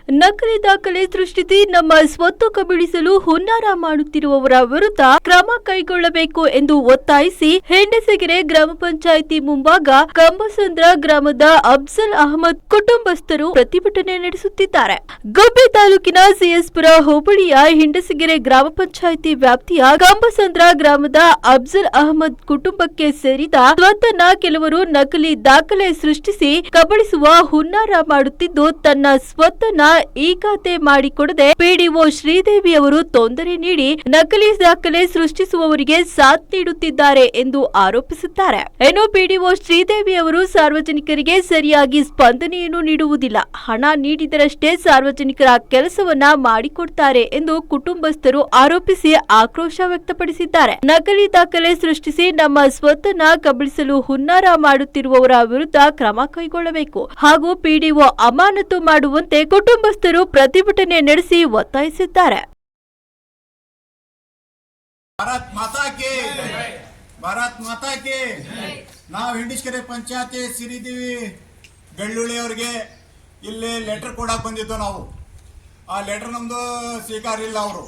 ನಕಲಿ ದಾಖಲೆ ಸೃಷ್ಟಿಸಿ ನಮ್ಮ ಸ್ವತ್ತು ಕಬಳಿಸಲು ಹುನ್ನಾರ ಮಾಡುತ್ತಿರುವವರ ವಿರುದ್ಧ ಕ್ರಮ ಕೈಗೊಳ್ಳಬೇಕು ಎಂದು ಒತ್ತಾಯಿಸಿ ಹೆಂಡಸಗೆರೆ ಗ್ರಾಮ ಪಂಚಾಯಿತಿ ಮುಂಭಾಗ ಕಂಬಸಂದ್ರ ಗ್ರಾಮದ ಅಫ್ಜಲ್ ಅಹಮದ್ ಕುಟುಂಬಸ್ಥರು ಪ್ರತಿಭಟನೆ ನಡೆಸುತ್ತಿದ್ದಾರೆ. ಗುಬ್ಬಿ ತಾಲೂಕಿನ ಸಿಎಸ್ಪುರ ಹೋಬಳಿಯ ಹೆಂಡಸಗೆರೆ ಗ್ರಾಮ ಪಂಚಾಯಿತಿ ವ್ಯಾಪ್ತಿಯ ಕಂಬಸಂದ್ರ ಗ್ರಾಮದ ಅಫ್ಜಲ್ ಅಹಮದ್ ಕುಟುಂಬಕ್ಕೆ ಸೇರಿದ ಸ್ವತ್ತನ್ನ ಕೆಲವರು ನಕಲಿ ದಾಖಲೆ ಸೃಷ್ಟಿಸಿ ಕಬಳಿಸುವ ಹುನ್ನಾರ ಮಾಡುತ್ತಿದ್ದು, ತನ್ನ ಸ್ವತ್ತನ್ನ ಈ ಖಾತೆ ಮಾಡಿಕೊಡದೆ ಪಿಡಿಒ ಶ್ರೀದೇವಿ ಅವರು ತೊಂದರೆ ನೀಡಿ ನಕಲಿ ದಾಖಲೆ ಸೃಷ್ಟಿಸುವವರಿಗೆ ಸಾಥ್ ನೀಡುತ್ತಿದ್ದಾರೆ ಎಂದು ಆರೋಪಿಸುತ್ತಾರೆ. ಇನ್ನು ಪಿಡಿಒ ಶ್ರೀದೇವಿ ಅವರು ಸಾರ್ವಜನಿಕರಿಗೆ ಸರಿಯಾಗಿ ಸ್ಪಂದನೆಯನ್ನು ನೀಡುವುದಿಲ್ಲ, ಹಣ ನೀಡಿದರಷ್ಟೇ ಸಾರ್ವಜನಿಕರ ಕೆಲಸವನ್ನ ಮಾಡಿಕೊಡ್ತಾರೆ ಎಂದು ಕುಟುಂಬಸ್ಥರು ಆರೋಪಿಸಿ ಆಕ್ರೋಶ ವ್ಯಕ್ತಪಡಿಸಿದ್ದಾರೆ. ನಕಲಿ ದಾಖಲೆ ಸೃಷ್ಟಿಸಿ ನಮ್ಮ ಸ್ವತ್ತನ್ನ ಕಬಳಿಸಲು ಹುನ್ನಾರ ಮಾಡುತ್ತಿರುವವರ ವಿರುದ್ಧ ಕ್ರಮ ಕೈಗೊಳ್ಳಬೇಕು ಹಾಗೂ ಪಿಡಿಒ ಅಮಾನತು ಮಾಡುವಂತೆ ಕುಟುಂಬಸ್ಥರು ಪ್ರತಿಭಟನೆ ನಡೆಸಿ ಒತ್ತಾಯಿಸಿದ್ದಾರೆ. ಭಾರತ್ ಮಾತಾ ಕಿ ನಾವು ಹಿಂಡಿಸ್ಕೆರೆ ಪಂಚಾಯತಿ ಶ್ರೀದೇವಿ ಬೆಳ್ಳುಳ್ಳಿ ಅವರಿಗೆ ಇಲ್ಲಿ ಲೆಟರ್ ಕೊಡಕ್ಕೆ ಬಂದಿದ್ದು. ನಾವು ಆ ಲೆಟರ್ ನಮ್ಮದು ಸ್ವೀಕಾರ ಇಲ್ಲ. ಅವರು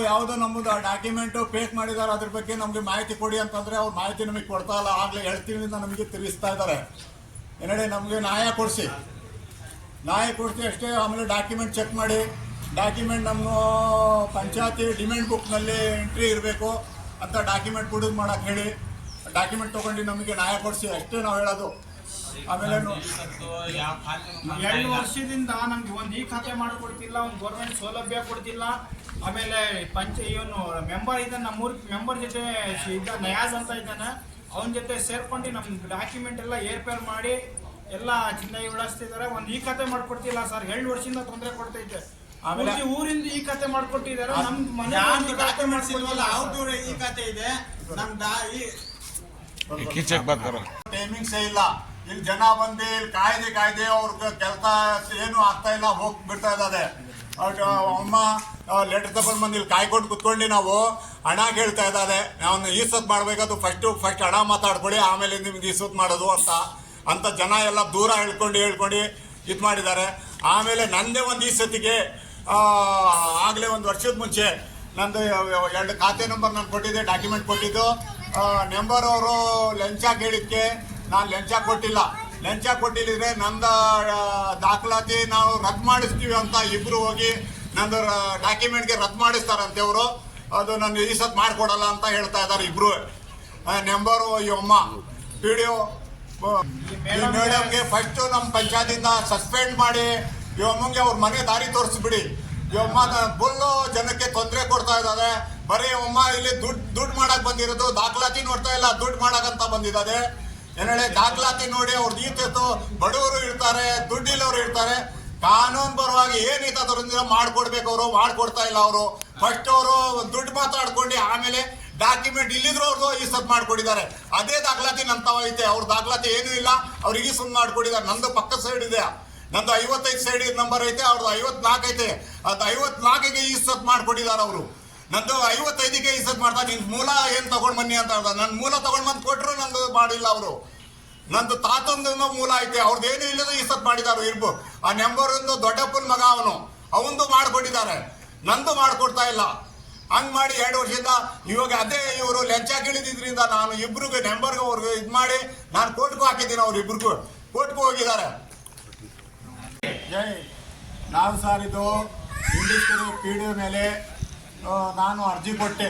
ಯಾವುದೋ ನಮ್ಮದು ಡಾಕ್ಯುಮೆಂಟು ಫೇಕ್ ಮಾಡಿದ್ದಾರೆ, ಅದ್ರ ಬಗ್ಗೆ ನಮಗೆ ಮಾಹಿತಿ ಕೊಡಿ ಅಂತಂದರೆ ಅವ್ರು ಮಾಹಿತಿ ನಮಗೆ ಕೊಡ್ತಾ ಇಲ್ಲ. ಆಗಲೇ 2 ತಿಂಗಳಿಂದ ನಮಗೆ ತಿರುಗಿಸ್ತಾ ಇದ್ದಾರೆ. ಏನೇಳಿ ನಮಗೆ ನ್ಯಾಯ ಕೊಡಿಸಿ ಅಷ್ಟೇ. ಆಮೇಲೆ ಡಾಕ್ಯುಮೆಂಟ್ ಚೆಕ್ ಮಾಡಿ, ಡಾಕ್ಯುಮೆಂಟ್ ನಮ್ಮ ಪಂಚಾಯತಿ ಡಿಮ್ಯಾಂಡ್ ಬುಕ್ನಲ್ಲಿ ಎಂಟ್ರಿ ಇರಬೇಕು ಅಂತ ಡಾಕ್ಯುಮೆಂಟ್ ಕೊಡೋದು ಮಾಡಕ್ಕೆ ಹೇಳಿ, ಡಾಕ್ಯುಮೆಂಟ್ ತೊಗೊಂಡು ನಮಗೆ ನ್ಯಾಯ ಕೊಡಿಸಿ ಅಷ್ಟೇ ನಾವು ಹೇಳೋದು. ಆಮೇಲೆ 2 ವರ್ಷದಿಂದ ನಮ್ಗೆ ಒಂದು ಈ ಖಾತೆ ಮಾಡಿಕೊಡ್ತಿಲ್ಲ, ಒಂದು ಗೌರ್ಮೆಂಟ್ ಸೌಲಭ್ಯ ಕೊಡ್ತಿಲ್ಲ. ಆಮೇಲೆ ಇವನು ಮೆಂಬರ್ ಇದ್ದಾನೆ, ನಮ್ಮೂರ್ ಮೆಂಬರ್ ಜೊತೆ ನಯಾಜ್ ಅಂತ ಇದ್ದಾನೆ, ಅವನ ಜೊತೆ ಸೇರ್ಕೊಂಡು ನಮ್ಗೆ ಡಾಕ್ಯುಮೆಂಟ್ ಎಲ್ಲ ಏರ್ಪೇರ್ ಮಾಡಿ ಎಲ್ಲ ಚಿನ್ನಾಗಿ ವಿಳಾಸ್ತಿದ್ದಾರೆ. ಒಂದು ಈ ಖಾತೆ ಮಾಡ್ಕೊಡ್ತಿಲ್ಲ ಸರ್. 2 ವರ್ಷದಿಂದ ತೊಂದರೆ ಕೊಡ್ತೈತೆ. ಆಮೇಲೆ ಊರಿಂದ ಈ ಖಾತೆ ಮಾಡ್ಕೊಟ್ಟಿದ್ದಾರೆ, ನಮ್ ಮನೆ ಖಾತೆ ಮಾಡಿಸಿಲ್ವಲ್ಲ, ಅವ್ರದ್ದು ಈ ಖಾತೆ ಇದೆ. ಟೈಮಿಂಗ್ಸ್ ಇಲ್ಲ. ಇಲ್ಲಿ ಜನ ಬಂದು ಇಲ್ಲಿ ಕಾಯ್ದೆ ಅವ್ರ ಕೆಲಸ ಏನು ಆಗ್ತಾ ಇಲ್ಲ, ಹೋಗ್ಬಿಡ್ತಾ ಇದ್ದಾರೆ. ಅಮ್ಮ ಲೆಟರ್ ತಗೊಂಡು ಬಂದು ಇಲ್ಲಿ ಕಾಯ್ಕೊಂಡು ಕುತ್ಕೊಂಡು ನಾವು ಹಣ ಕೇಳ್ತಾ ಇದ್ದಾರೆ. ನಾವು ಈಸತ್ ಮಾಡ್ಬೇಕಾದ್ರು ಫಸ್ಟ್ ಹಣ ಮಾತಾಡ್ಕೊಳ್ಳಿ, ಆಮೇಲೆ ನಿಮ್ಗೆ ಈಸತ್ ಮಾಡೋದು ಅಂತ ಜನ ಎಲ್ಲ ದೂರ ಹೇಳ್ಕೊಂಡು ಇದು ಮಾಡಿದ್ದಾರೆ. ಆಮೇಲೆ ನಂದೇ ಒಂದು ಈಸತ್ತಿಗೆ ಆಗಲೇ 1 ವರ್ಷದ ಮುಂಚೆ ನಂದು 2 ಖಾತೆ ನಂಬರ್ ನಾನು ಕೊಟ್ಟಿದ್ದೆ, ಡಾಕ್ಯುಮೆಂಟ್ ಕೊಟ್ಟಿದ್ದು. ನಂಬರ್ ಅವರು ಲಂಚ ಕೇಳಿದ್ದಕ್ಕೆ ನಾನು ಲಂಚ ಕೊಟ್ಟಿಲ್ಲ. ಲಂಚ ಕೊಟ್ಟಿಲ್ಲಿದ್ರೆ ನಂದು ದಾಖಲಾತಿ ನಾವು ರದ್ದು ಮಾಡಿಸ್ತೀವಿ ಅಂತ ಇಬ್ಬರು ಹೋಗಿ ನಂದು ಡಾಕ್ಯುಮೆಂಟ್ಗೆ ರದ್ದು ಮಾಡಿಸ್ತಾರಂತೆ ಅವರು. ಅದು ನಾನು ಈಸತ್ ಮಾಡಿಕೊಡಲ್ಲ ಅಂತ ಹೇಳ್ತಾ ಇದ್ದಾರೆ ಇಬ್ಬರು. ನಂಬರು ಈ ಅಮ್ಮ ಪಿಡಿಒ ಮೇಡಮ್ಗೆ ಫಸ್ಟು ನಮ್ಮ ಪಂಚಾಯತಿಂದ ಸಸ್ಪೆಂಡ್ ಮಾಡಿ ಇವಮ್ಮಗೆ ಅವ್ರ ಮನೆ ದಾರಿ ತೋರಿಸ್ಬಿಡಿ. ಇವಮ್ಮ ಫುಲ್ಲು ಜನಕ್ಕೆ ತೊಂದರೆ ಕೊಡ್ತಾ ಇದ್ದಾರೆ. ಬರೀ ಅಮ್ಮ ಇಲ್ಲಿ ದುಡ್ಡು ಮಾಡಕ್ ಬಂದಿರೋದು, ದಾಖಲಾತಿ ನೋಡ್ತಾ ಇಲ್ಲ, ದುಡ್ಡು ಮಾಡಕ್ಕಂತ ಬಂದಿದ್ದಾರೆ. ಏನೇಳಿ ದಾಖಲಾತಿ ನೋಡಿ ಅವ್ರದ್ದು ಈತಿತ್ತು, ಬಡವರು ಇರ್ತಾರೆ, ದುಡ್ಡಿಲ್ಲವರು ಇರ್ತಾರೆ. ಕಾನೂನು ಪರವಾಗಿ ಏನಿತ್ತು ಅದರಿಂದ ಮಾಡ್ಕೊಡ್ಬೇಕು, ಅವರು ಮಾಡ್ಕೊಡ್ತಾ ಇಲ್ಲ. ಅವರು ಫಸ್ಟ್ ಅವರು ದುಡ್ಡು ಮಾತಾಡ್ಕೊಂಡು ಆಮೇಲೆ ಡಾಕ್ಯುಮೆಂಟ್ ಇಲ್ಲಿದ್ರು ಅವ್ರದ್ದು ಈಸತ್ ಮಾಡ್ಕೊಟ್ಟಿದ್ದಾರೆ. ಅದೇ ದಾಖಲಾತಿ ನಂತವ ಐತೆ, ಅವ್ರ ದಾಖಲಾತಿ ಏನೂ ಇಲ್ಲ, ಅವ್ರಿಗೆ ಈಸತ್ ಮಾಡ್ಕೊಟ್ಟಿದ್ದಾರೆ. ನಂದು ಪಕ್ಕ ಸೈಡ್ ಇದೆ, ನಂದು 55 ಸೈಡ್ ನಂಬರ್ ಐತೆ, ಅವ್ರದ್ದು 54 ಐತೆ. ಅದು 54ಗೆ ಈಸತ್ ಮಾಡ್ಕೊಟ್ಟಿದ್ದಾರೆ ಅವರು. ನಂದು 55ಗೆ ಈಸತ್ ಮಾಡ್ತಾರೆ. ನಿನ್ ಮೂಲ ಏನು ತಗೊಂಡ್ ಬನ್ನಿ ಅಂತ ಹೇಳ್ತಾರೆ. ನನ್ನ ಮೂಲ ತಗೊಂಡ್ ಬಂದು ಕೊಟ್ಟರು ನಂದು ಮಾಡಿಲ್ಲ ಅವರು. ನಂದು ತಾತಂದು ಮೂಲ ಐತೆ, ಅವ್ರದ್ದು ಏನೂ ಇಲ್ಲದ ಈಸತ್ ಮಾಡಿದಾರು ಇರ್ಬು. ಆ ನಂಬರ್ ಒಂದು ದೊಡ್ಡಪ್ಪನ ಮಗ ಅವಂದು ಮಾಡ್ಕೊಟ್ಟಿದ್ದಾರೆ, ನಂದು ಮಾಡ್ಕೊಡ್ತಾ ಇಲ್ಲ. ಹಂಗೆ ಮಾಡಿ 2 ವರ್ಷದಿಂದ ಇವಾಗ ಅದೇ ಇವರು ಲಂಚ ಕೇಳಿದ್ರಿಂದ ನಾನು ಇಬ್ರಿಗೂ ನಂಬರ್ಗೆ ಅವ್ರಿಗೆ ಇದು ಮಾಡಿ ನಾನು ಕೋರ್ಟ್ಗೂ ಹಾಕಿದ್ದೀನಿ. ಅವ್ರು ಇಬ್ರಿಗೂ ಕೋರ್ಟ್ಗೂ ಹೋಗಿದ್ದಾರೆ. ನಾವು ಸರ್ ಇದು ಇಂಡಿಸ್ಕರಿ ಪಿಡಿಒ ಮೇಲೆ ನಾನು ಅರ್ಜಿ ಕೊಟ್ಟೆ.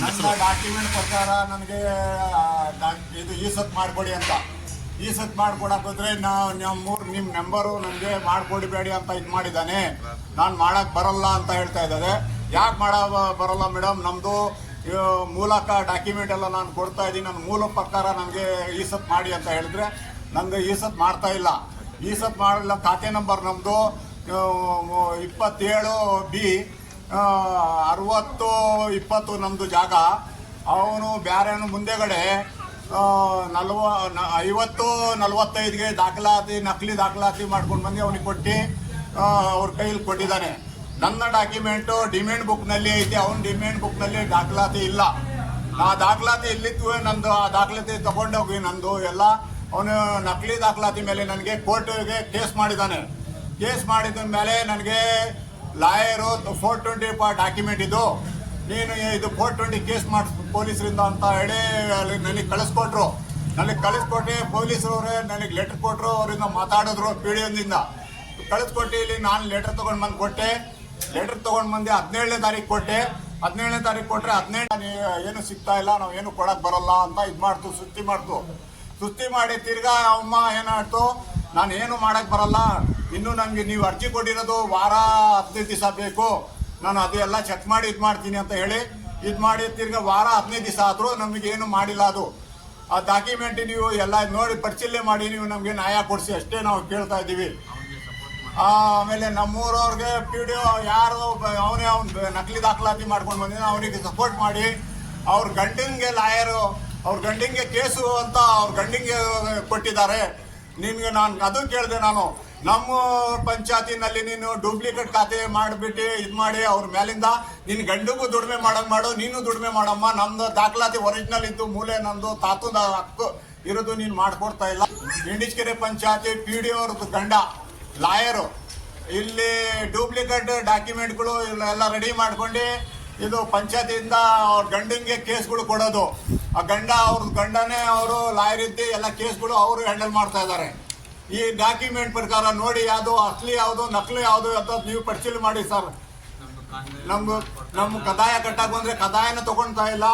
ನನ್ನ ಡಾಕ್ಯುಮೆಂಟ್ ಪ್ರಕಾರ ನನಗೆ ಇದು ಈಸತ್ ಮಾಡಿಕೊಡಿ ಅಂತ. ಈಸತ್ ಮಾಡ್ಕೊಡಕ್ಕೆ ಹೋದ್ರೆ ನಿಮ್ಮ ನಂಬರು ನನಗೆ ಮಾಡಿಕೊಡಬೇಡಿ ಅಂತ ಇದು ಮಾಡಿದ್ದಾನೆ. ನಾನು ಮಾಡೋಕ್ಕೆ ಬರಲ್ಲ ಅಂತ ಹೇಳ್ತಾ ಇದ್ದಾರೆ. ಯಾಕೆ ಬರಲ್ಲ ಮೇಡಮ್, ನಮ್ಮದು ಮೂಲಕ ಡಾಕ್ಯುಮೆಂಟ್ ಎಲ್ಲ ನಾನು ಕೊಡ್ತಾ ಇದ್ದೀನಿ, ನನ್ನ ಮೂಲ ಪ್ರಕಾರ ನನಗೆ ಈಸತ್ ಮಾಡಿ ಅಂತ ಹೇಳಿದ್ರೆ ನನಗೆ ಈಸತ್ ಮಾಡ್ತಾ ಇಲ್ಲ. ಈಸತ್ ಮಾಡಲ್ಲ. ಖಾತೆ ನಂಬರ್ ನಮ್ಮದು 27B 6020 ನಮ್ಮದು ಜಾಗ. ಅವನು ಬೇರೆನು ಮುಂದೆಗಡೆ 50-45ಗೆ ದಾಖಲಾತಿ ನಕಲಿ ದಾಖಲಾತಿ ಮಾಡ್ಕೊಂಡು ಬಂದು ಅವನಿಗೆ ಕೊಟ್ಟು ಅವ್ರ ಕೈಯಲ್ಲಿ ಕೊಟ್ಟಿದ್ದಾನೆ. ನನ್ನ ಡಾಕ್ಯುಮೆಂಟು ಡಿಮ್ಯಾಂಡ್ ಬುಕ್ನಲ್ಲಿ ಐತೆ, ಅವನ ಡಿಮ್ಯಾಂಡ್ ಬುಕ್ನಲ್ಲಿ ದಾಖಲಾತಿ ಇಲ್ಲ. ಆ ದಾಖಲಾತಿ ಎಲ್ಲಿತ್ತು ನಂದು, ಆ ದಾಖಲಾತಿ ತಗೊಂಡೋಗಿ ನಂದು ಎಲ್ಲ ಅವನು ನಕಲಿ ದಾಖಲಾತಿ ಮೇಲೆ ನನಗೆ ಕೋರ್ಟ್ಗೆ ಕೇಸ್ ಮಾಡಿದ್ದಾನೆ. ಕೇಸ್ ಮಾಡಿದ ಮೇಲೆ ನನಗೆ ಲಾಯರು 420 ಡಾಕ್ಯುಮೆಂಟ್ ಇದು ನೀನು ಇದು 420 ಕೇಸ್ ಮಾಡಿಸ್ ಪೊಲೀಸರಿಂದ ಅಂತ ಹೇಳಿ ನನಗೆ ಕಳಿಸ್ಕೊಟ್ರು. ನನಗೆ ಕಳಿಸ್ಕೊಟ್ಟು ಪೊಲೀಸರವರೇ ನನಗೆ ಲೆಟ್ರ್ ಕೊಟ್ಟರು. ಅವರಿಂದ ಮಾತಾಡಿದ್ರು PDOದಿಂದ ಕಳಿಸ್ಕೊಟ್ಟು ಇಲ್ಲಿ ನಾನು ಲೆಟ್ರ್ ತೊಗೊಂಡು ಬಂದು ಕೊಟ್ಟೆ. ಲೆಟ್ರ್ ತೊಗೊಂಡು ಬಂದು 17ನೇ ತಾರೀಕು ಕೊಟ್ಟೆ. 17ನೇ ತಾರೀಕು ಕೊಟ್ಟರೆ 17 ಏನು ಸಿಗ್ತಾ ಇಲ್ಲ, ನಾವು ಏನು ಕೊಡೋಕ್ಕೆ ಬರೋಲ್ಲ ಅಂತ ಇದು ಮಾಡ್ತು, ಸುಸ್ತಿ ಮಾಡಿ ತಿರ್ಗಾ ಅಮ್ಮ ಏನಾಯ್ತು, ನಾನು ಏನು ಮಾಡೋಕ್ಕೆ ಬರಲ್ಲ, ಇನ್ನೂ ನನಗೆ ನೀವು ಅರ್ಜಿ ಕೊಟ್ಟಿರೋದು ವಾರ 15 ದಿವಸ ಬೇಕು, ನಾನು ಅದೆಲ್ಲ ಚೆಕ್ ಮಾಡಿ ಇದು ಮಾಡ್ತೀನಿ ಅಂತ ಹೇಳಿ ಇದು ಮಾಡಿ ತಿರ್ಗಾ ವಾರ 15 ದಿವಸ ಆದರೂ ನಮಗೇನು ಮಾಡಿಲ್ಲ. ಅದು ಆ ಡಾಕ್ಯುಮೆಂಟ್ ನೀವು ಎಲ್ಲ ನೋಡಿ ಪರಿಶೀಲನೆ ಮಾಡಿ ನೀವು ನಮಗೆ ನ್ಯಾಯ ಕೊಡಿಸಿ ಅಷ್ಟೇ ನಾವು ಕೇಳ್ತಾ ಇದ್ದೀವಿ. ಆಮೇಲೆ ನಮ್ಮೂರವ್ರಿಗೆ PDO ಯಾರು ಅವನೇ ನಕಲಿ ದಾಖಲಾತಿ ಮಾಡ್ಕೊಂಡು ಬಂದಿದ್ದ ಅವನಿಗೆ ಸಪೋರ್ಟ್ ಮಾಡಿ ಅವ್ರ ಗಂಡಿಗೆ ಲಾಯರು ಅವ್ರ ಗಂಡಿಗೆ ಕೇಸು ಅಂತ ಅವ್ರ ಗಂಡಿಗೆ ಕೊಟ್ಟಿದ್ದಾರೆ. ನಿನ್ಗೆ ನಾನು ಅದು ಕೇಳಿದೆ, ನಾನು ನಮ್ಮ ಪಂಚಾಯತಿನಲ್ಲಿ ನೀನು ಡೂಪ್ಲಿಕೇಟ್ ಖಾತೆ ಮಾಡಿಬಿಟ್ಟು ಇದು ಮಾಡಿ ಅವ್ರ ಮೇಲಿಂದ ನಿನ್ನ ಗಂಡಿಗೂ ದುಡಿಮೆ ಮಾಡಂಗೆ ಮಾಡು, ನೀನು ದುಡಿಮೆ ಮಾಡಮ್ಮ, ನಮ್ದು ದಾಖಲಾತಿ ಒರಿಜಿನಲ್ ಇದ್ದು ಮೂಲೆ ನಮ್ಮದು ತಾತದ ಹಕ್ಕು ಇರೋದು ನೀನು ಮಾಡಿಕೊಡ್ತಾ ಇಲ್ಲ. ಇಂಡಿಸ್ಕೆರೆ ಪಂಚಾಯತಿ PDO ಅವ್ರದ್ದು ಗಂಡ ಲಾಯರು ಇಲ್ಲಿ ಡೂಪ್ಲಿಕೇಟ್ ಡಾಕ್ಯುಮೆಂಟ್ಗಳು ಎಲ್ಲ ರೆಡಿ ಮಾಡ್ಕೊಂಡು ಇದು ಪಂಚಾಯತಿಯಿಂದ ಅವ್ರ ಗಂಡಂಗೆ ಕೇಸ್ಗಳು ಕೊಡೋದು. ಆ ಅವ್ರ ಗಂಡನೇ ಅವರು ಲಾಯರ್ ಇದ್ದು ಎಲ್ಲ ಕೇಸ್ಗಳು ಅವರು ಹ್ಯಾಂಡಲ್ ಮಾಡ್ತಾ ಇದ್ದಾರೆ. ಈ ಡಾಕ್ಯುಮೆಂಟ್ ಪ್ರಕಾರ ನೋಡಿ ಯಾವುದು ಅಸಲಿ ಯಾವುದು ನಕಲಿ ಯಾವುದು ಅಂತ ನೀವು ಪರಿಶೀಲನೆ ಮಾಡಿ ಸರ್. ನಮ್ಮ ಕದಾಯ ಕಟ್ಟಕ್ಕೆ ಬಂದರೆ ಕದಾಯನ ತಗೊಳ್ತಾ ಇಲ್ಲ.